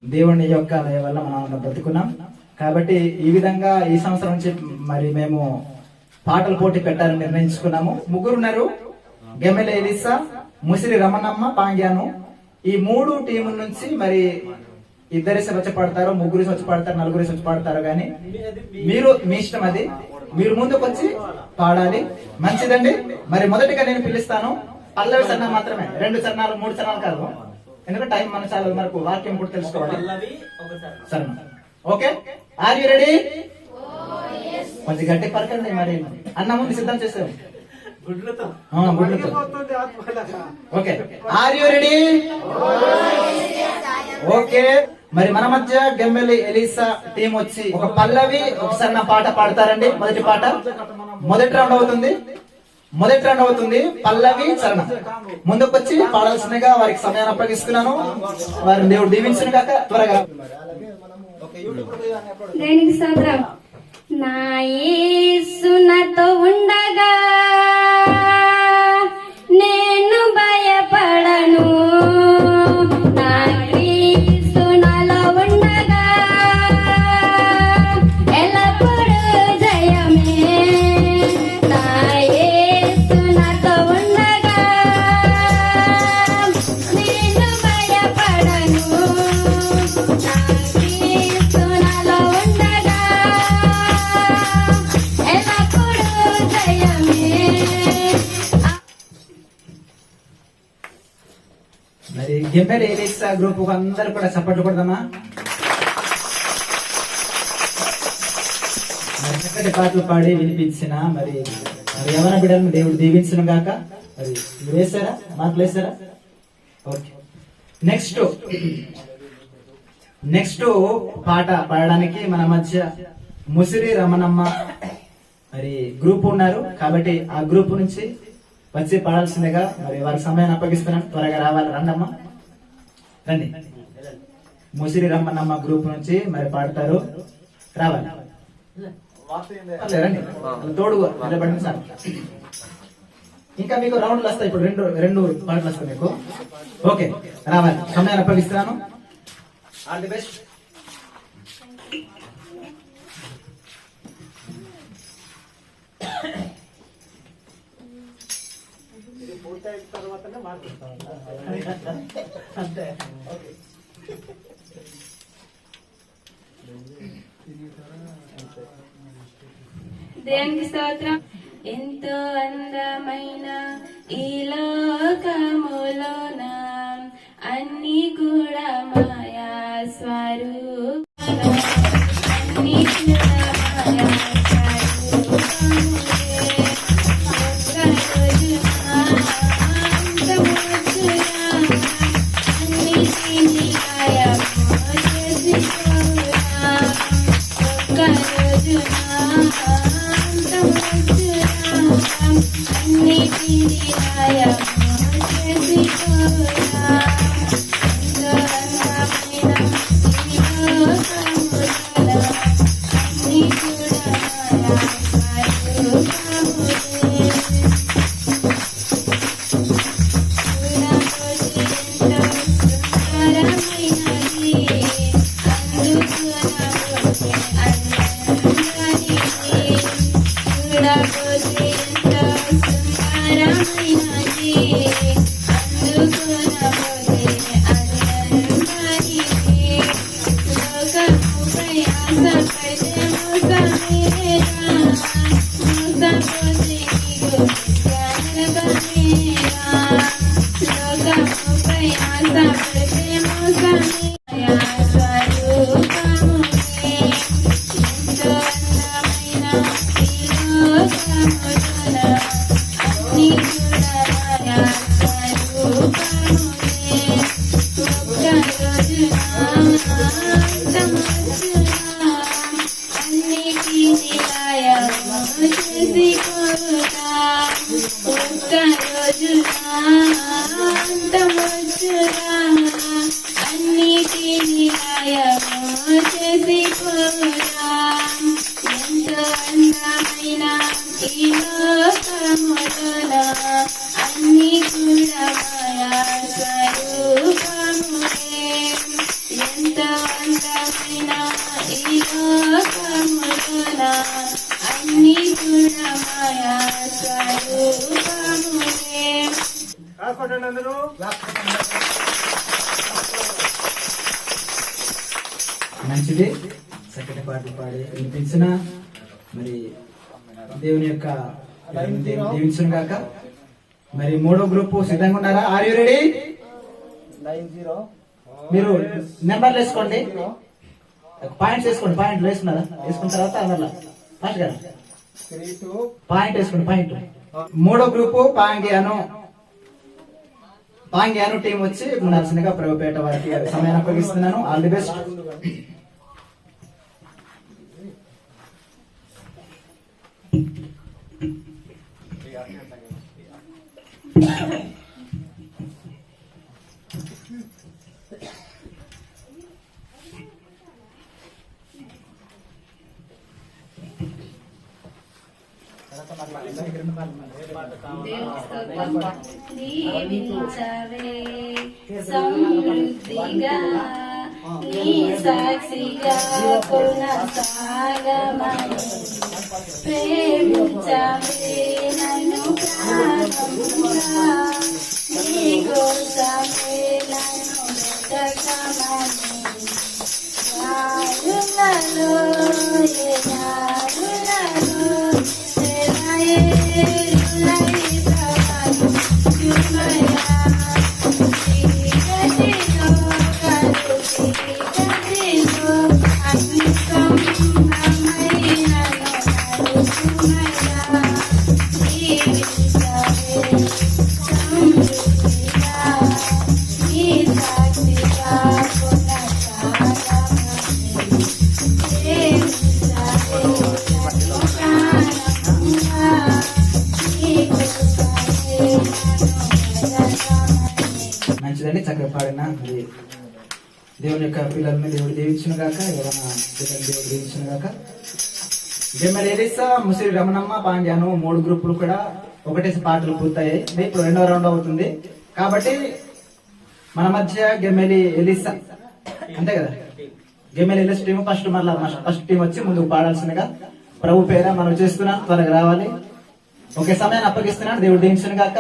దేవుని యొక్క దయ వల్ల మనం బ్రతుకున్నాం. కాబట్టి ఈ విధంగా ఈ సంవత్సరం నుంచి మరి మేము పాటల పోటీ పెట్టాలని నిర్ణయించుకున్నాము. ముగ్గురున్నారు, గెమెల ఎలిసా, ముసిరి రమణమ్మ, పాంగ్యాను. ఈ మూడు టీముల నుంచి మరి ఇద్దరేసి వచ్చి పాడతారు, ముగ్గురేసి వచ్చి పాడతారు, నలుగురేసి వచ్చి పాడతారు. కానీ మీరు మీ ఇష్టం, అది మీరు ముందుకు వచ్చి పాడాలి. మంచిదండి. మరి మొదటిగా నేను పిలుస్తాను. పల్లవి చరణం మాత్రమే, 2 చరణాలు 3 చరణాలు కాదు. ఎందుకంటే టైం మన చాలా మనకు వాక్యం కూడా తెలుసుకోవాలి. చరణం. Okay, are you ready? కొంచెం గట్టి పలకండి. మరి అన్న ముందు సిద్ధం చేసారు. Okay, are you ready? Okay. మరి మన మధ్య గెమ్మెలి ఎలిసా టీం వచ్చి ఒక పల్లవి ఒక సన్న పాట పాడతారండి. మొదటి పాట మొదటి రౌండ్ అవుతుంది. పల్లవి చరణం. ముందుకొచ్చి పాడాల్సిందిగా వారికి సమయాన్ని అప్పగిస్తున్నాను. వారిని దేవుడు దీవించును గాక. త్వరగా నా యేసు నాతో ఉండగా నేను భయపడను. నా క్రీస్తు నాలో ఉండగా ఎల్లప్పుడూ జయమే. నా యేసు నాతో ఉండగా నేను భయపడను. నా క్రీస్తు నాలో ఉండగా ఎల్లప్పుడూ జయమే. మరి గెమ్మెలి ఎలిసా గ్రూప్ అందరూ కూడా సపోర్ట్ కొడదామా? మరి చక్కటి పాటలు పాడి వినిపించిన మరి యవన బిడ్డలను దేవుడు దీవించిన గాక. మరి మీరు వేసారా? మార్కులు వేసారా? ఓకే. నెక్స్ట్ పాట పాడడానికి మన మధ్య ముసిరి రమణమ్మ మరి గ్రూప్ ఉన్నారు. కాబట్టి ఆ గ్రూప్ నుంచి వచ్చి పాడాల్సిందిగా మరి వారి సమయాన్ని అప్పగిస్తున్నాం. త్వరగా రావాలి. రండమ్మా, రండి. ముసిరి రమణమ్మ గ్రూప్ నుంచి మరి పాడతారు. రావాలి, రండి. తోడుగా నిలబడి సార్. ఇంకా మీకు రౌండ్లు వస్తాయి. ఇప్పుడు రెండు పాటలు వస్తాయి మీకు. ఓకే, రావాలి. సమయాన్ని అప్పగిస్తున్నాను. All the best. అంతే. దేవునికి స్తోత్రం. ఎంతో అందమైన ఈ లోకములోన అన్ని కూడా మాయా స్వరూపం. అన్ని కూడా మాయా అన్ని కూడా మాయా స్వరూపములే. ఎంత అందమైన ఈ లోకములోన అన్ని కూడా మాయా స్వరూపములే. మంచిది, చక్కటి పాటలు పాడి వినిపించిన మరి దేవుని యొక్క దీవించును గాక. మరి మూడో గ్రూప్ సిద్ధంగా ఉన్నారా? Are you ready? మీరు నెంబర్లు వేసుకోండి, పాయింట్స్ వేసుకోండి. పాయింట్లు వేసుకున్నారా? వేసుకున్న తర్వాత అలా ఫస్ట్ కదా పాయింట్ వేసుకోండి. పాయింట్ మూడో గ్రూపు పాంగ్యాను టీం వచ్చి ఉండాల్సిందిగా ప్రభుపేట వారికి సమయాన్ని అప్పగిస్తున్నాను. All the best. దీవించవే సమృద్ధిగా నీ సాక్షిగా కొనసాగమని ప్రేమించవే నన్ను ప్రాణముగా నీ కోసమే నన్ను వెతకమని యారులలో మంచిదండి, చక్కగా పాడిన దేవుని యొక్క పిల్లల్ని దేవుడు దీవించును గాక. ఎవరైనా పిల్లల్ని దేవుడు దీవించును గాక. జమ్మల్ ఎలిసా, ముసిరి రమణమ్మ, పాండ్యాను మూడు గ్రూపులు కూడా ఒకటేసి పాటలు పూర్తయ్యాయి. ఇప్పుడు రెండవ రౌండ్ అవుతుంది కాబట్టి మన మధ్య గెమ్మెలి ఎలిసా అంతే కదా. Gemmeli ELISA team first team వచ్చి ముందుకు పాడాల్సిందిగా ప్రభు పేర మనం చేస్తున్నాం. త్వరగా రావాలి. ఒకే సమయాన్ని అప్పగిస్తున్నాను. దేవుడు దీవించును గాక.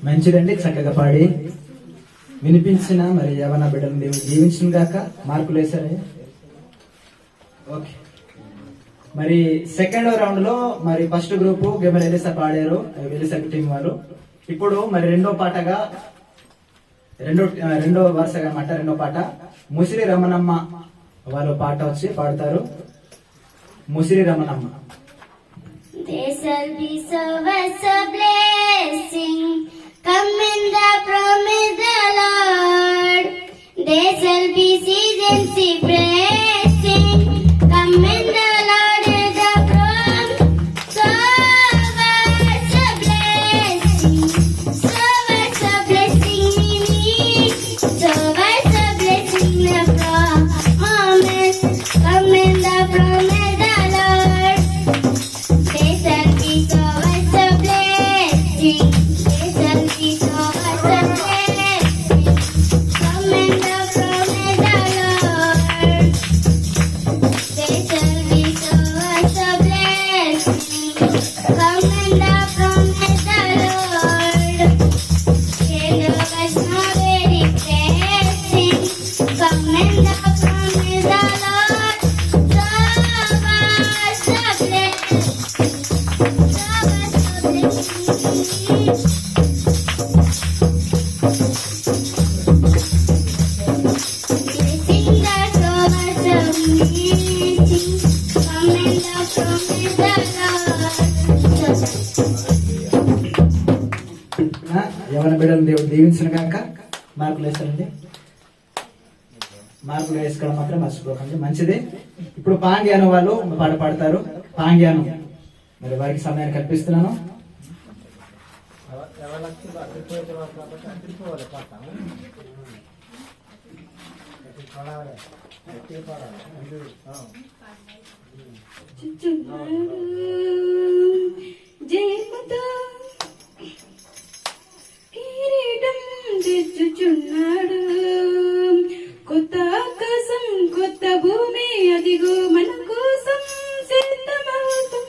మంచిదండి, చక్కగా పాడి వినిపించిన మరి యవన బిడ్డలు దేవుడు జీవించిన గాక. మార్కులు వేసారా? ఓకే. మరి సెకండ్ రౌండ్ లో మరి ఫస్ట్ గ్రూప్ గెమల్ ఎలిసా పాడారు, ఎలిసా టీం వాళ్ళు. ఇప్పుడు మరి రెండో వరుసగా అన్నమాట రెండో పాట ముసిరి రమణమ్మ వాళ్ళు పాట వచ్చి పాడతారు. Musiri Ramanamma. There shall be service a blessing, come in the promise the Lord. There shall be seasons of blessing, come in the Lord is the promise. Service a blessing, service a blessing we need, service a blessing the promise, come in the promise the Lord. There shall be service a blessing, there shall be service a blessing, come in the బిడ్డలను దేవుడు దీవించిన కాక. మార్కులు వేస్తారండి, మార్కులు వేసుకోవడం మాత్రం మర్చిపోకండి, మంచిది. ఇప్పుడు పాండ్యాను వాళ్ళు పాట పాడతారు. పాండ్యాను మరి వారికి సమయాన్ని కల్పిస్తున్నాను. జయముతో కిరీటం తెచ్చుచున్నాడు, కొత్త ఆకాశం కొత్త భూమి అదిగో మన కోసం సిద్ధమవుతూ,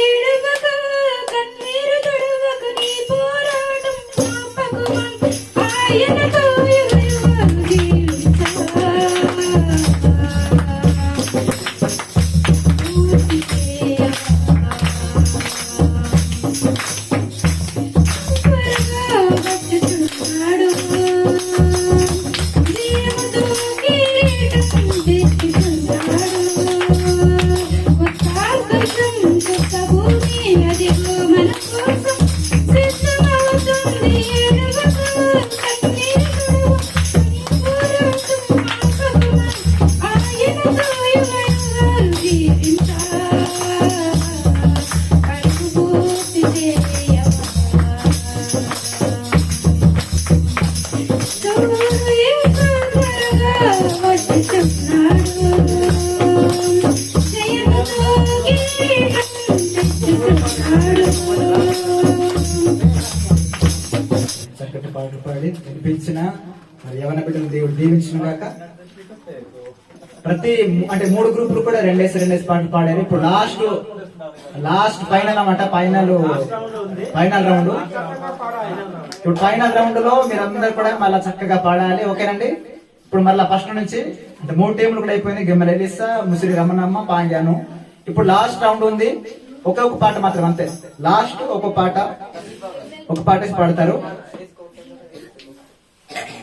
ఏడవక కన్నీరు తడవక నీ పోరాటం ఆపకుమా, ఆయనతో యుగయుగాలు జీవించా. చక్కటి పాటలు పాడి వినిపించిన మరి యవన బిడ్డలు దేవుడు దీవించిన గాక. ప్రతి అంటే 3 గ్రూపులు కూడా రెండేసి పాటలు పాడారు. ఇప్పుడు లాస్ట్ ఫైనల్ అన్నమాట. Final round. ఇప్పుడు ఫైనల్ రౌండ్ లో మీరందరూ కూడా మళ్ళా చక్కగా పాడాలి, ఓకేనండి. ఇప్పుడు మళ్ళా ఫస్ట్ నుంచి అంటే 3 టీంలు కూడా అయిపోయింది. గిమ్మల ఎలిసా, ముసిరి రమణమ్మ, పాండ్యాను. ఇప్పుడు లాస్ట్ రౌండ్ ఉంది. ఒక్కొక్క పాట మాత్రం అంతే. లాస్ట్ ఒక పాట పాడతారు.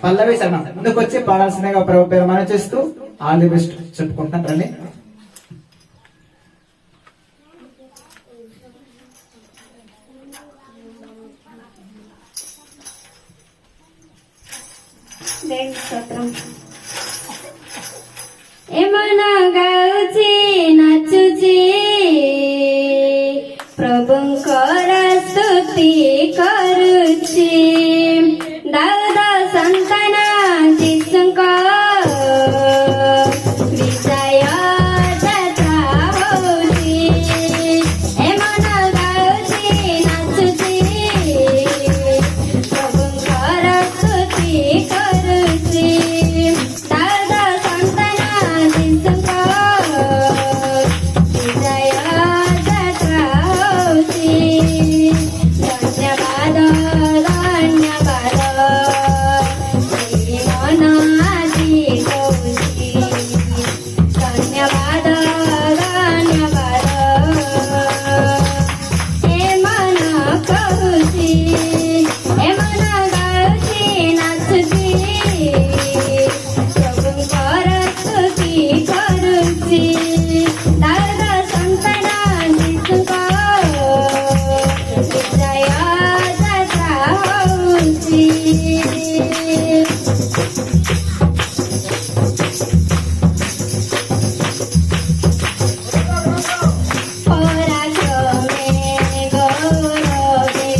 పల్లవి శరణం ముందుకు వచ్చి పాడాల్సిందిగా ప్రభు పేరు మనం చేస్తూ ఆల్ ది బెస్ట్ చెప్పుకుంటాను రండి. ଏମନା ଗାଉଛି ନାଚୁଛି ପ୍ରଭୁଙ୍କର ସ୍ତୁତି କରୁଛି, ଦାଉଦ ସନ୍ତାନ ଯୀଶୁଙ୍କ ବିଜୟ ଯାତ୍ରା ହଉଛି। ଏମନା ଗାଉଛି ନାଚୁଛି ପ୍ରଭୁଙ୍କର ସ୍ତୁତି କରୁଛି, ଦାଉଦ ସନ୍ତାନ ଯୀଶୁଙ୍କ ବିଜୟ ଯାତ୍ରା ହଉଛି। ଧନ୍ୟବାଦ ଧନ୍ୟବାଦ ମନ ଆଜି କହୁଛି, ଧନ୍ୟବାଦ ଧନ୍ୟବାଦ ଏ ମନ କହୁଛି, ଏ ମନ ଗାଉଛି ନାଚୁଛି ପ୍ରଭୁଙ୍କର ସ୍ତୁତି କରୁଛି, ଦାଉଦ ସନ୍ତାନ ଯୀଶୁଙ୍କ ବିଜୟ ଯାତ୍ରା ହଉଛି। ପରାକ୍ରମେ ଗୌରବେ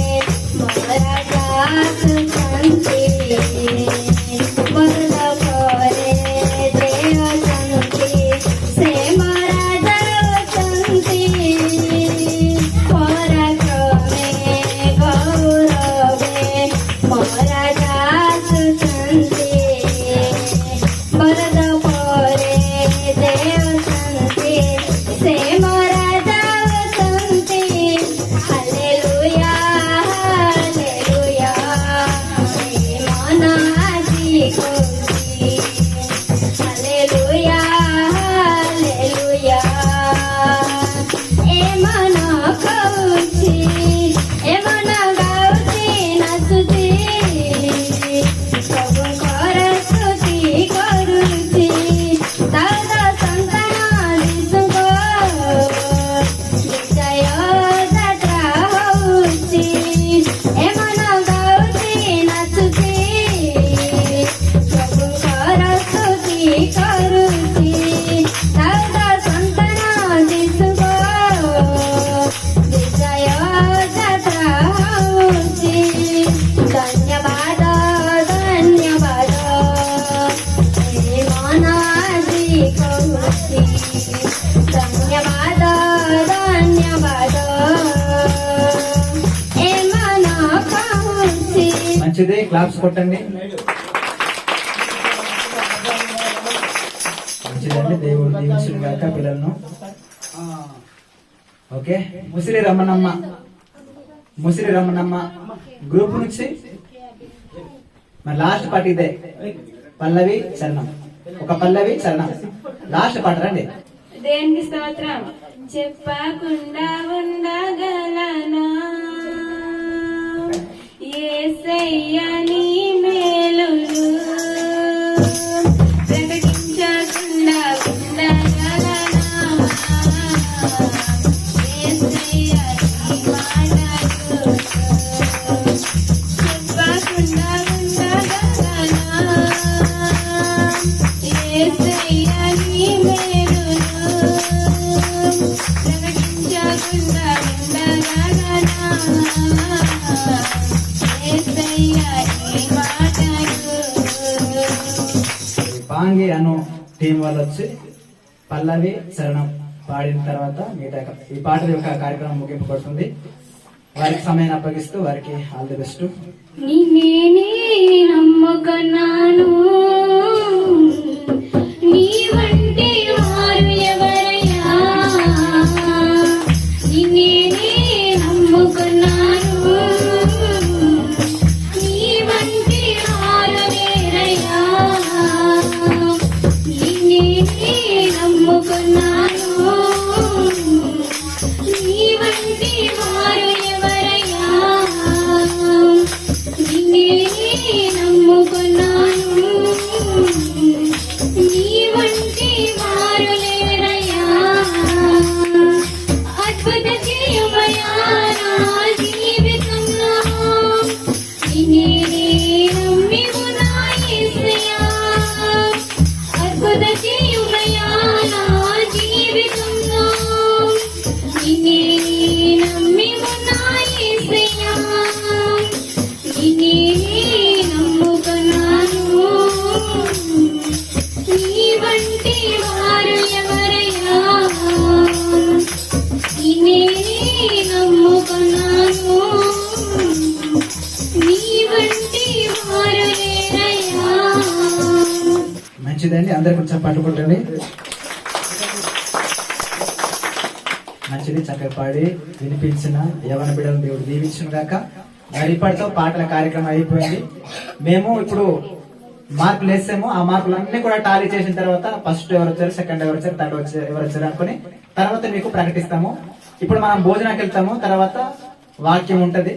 ମହାରାଜା ଆସୁଛନ୍ତି, ବରଦ ପରେ ଯେ ଅଛନ୍ତି ସେ ମହାରାଜା ଅଛନ୍ତି। ପରାକ୍ରମେ ଗୌରବେ ମହାରାଜା ଆସୁଛନ୍ତି, ବରଦ ପରେ ଯେ ଅଛନ୍ତି ସେ ମହାରାଜା ଅଛନ୍ତି। ହାଲେଲୁୟା ହାଲେଲୁୟା ଏ ମନ ଆଜି କହୁଛି, ହାଲେଲୁୟା ହାଲେଲୁୟା ଏ ମନ କହୁଛି, ଏ ମନ ଗାଉଛି ନାଚୁଛି ପ୍ରଭୁଙ୍କର ସ୍ତୁତି କରୁଛି। క్లాప్స్ కొట్టండి. మంచిదండి, దేవుడు దీవించును గాక పిల్లలను. ఓకే, ముసిరి రమణమ్మ గ్రూప్ నుంచి మరి లాస్ట్ పాట ఇదే, పల్లవి చరణం. ఒక పల్లవి చరణం లాస్ట్ పాట రండి. దేవునికి స్తోత్రం. చెప్పకుండా ఉండగలనా యేసయ్య నీ మేలులు, ప్రకటించకుండా ఉండగలనా యేసయ్య నీ మాటలు, చెప్పకుండా ఉండగలనా యేసయ్య నీ మేలులు, ప్రకటించకుండా ఉండగలనా యేసయ్య నీ మాటలు. పాంగి అను టీం వాళ్ళు వచ్చి పల్లవి చరణం పాడిన తర్వాత మిగతా ఈ పాట యొక్క కార్యక్రమం ముగింపబడుతుంది. వారికి సమయాన్ని అప్పగిస్తూ వారికి ఆల్ ది బెస్ట్. నిన్నే నమ్ముకున్నాను, నీ వంటి వారు ఎవరయ్యా, నిన్నే నమ్ముకున్నాను, నీ వంటి వారు వేరయ్యా, నిన్నే నమ్ముకున్నాను, నీ వంటి వారు ఎవరయ్యా, నిన్నే నమ్ముకున్నాను, నీ వంటి వారు లేరయ్యా, అద్భుత చేయమయ్యా నా జీవితంలో, నిన్నే నమ్మి ఉన్నా యేసయ్యా, అద్భుత చేయమయ్యా నా జీవితంలో, నిన్నే నమ్మి ఉన్నా యేసయ్యా, నిన్నే నమ్ముకున్నాను, నీ వంటి వారు ఎవరయ్యా, నిన్నే నమ్ముకున్నాను, నీ వంటి వారు లేరయ్యా. మంచిదండి, అందరు కొంచెం పట్టుకుంటండి. మంచిది, చక్కగా పాడి వినిపించిన యవన బిడ్డలు దేవుడు దీవించును గాక. మరి ఇప్పటితో పాటల కార్యక్రమం అయిపోయింది. మేము ఇప్పుడు మార్కులు వేసాము. ఆ మార్కులన్నీ కూడా టాలీ చేసిన తర్వాత ఫస్ట్ ఎవరు వచ్చారు, సెకండ్ ఎవరు వచ్చారు, థర్డ్ ఎవరు వచ్చారు అనుకుని తర్వాత మీకు ప్రకటిస్తాము. ఇప్పుడు మనం భోజనానికి వెళ్తాము, తర్వాత వాక్యం ఉంటది.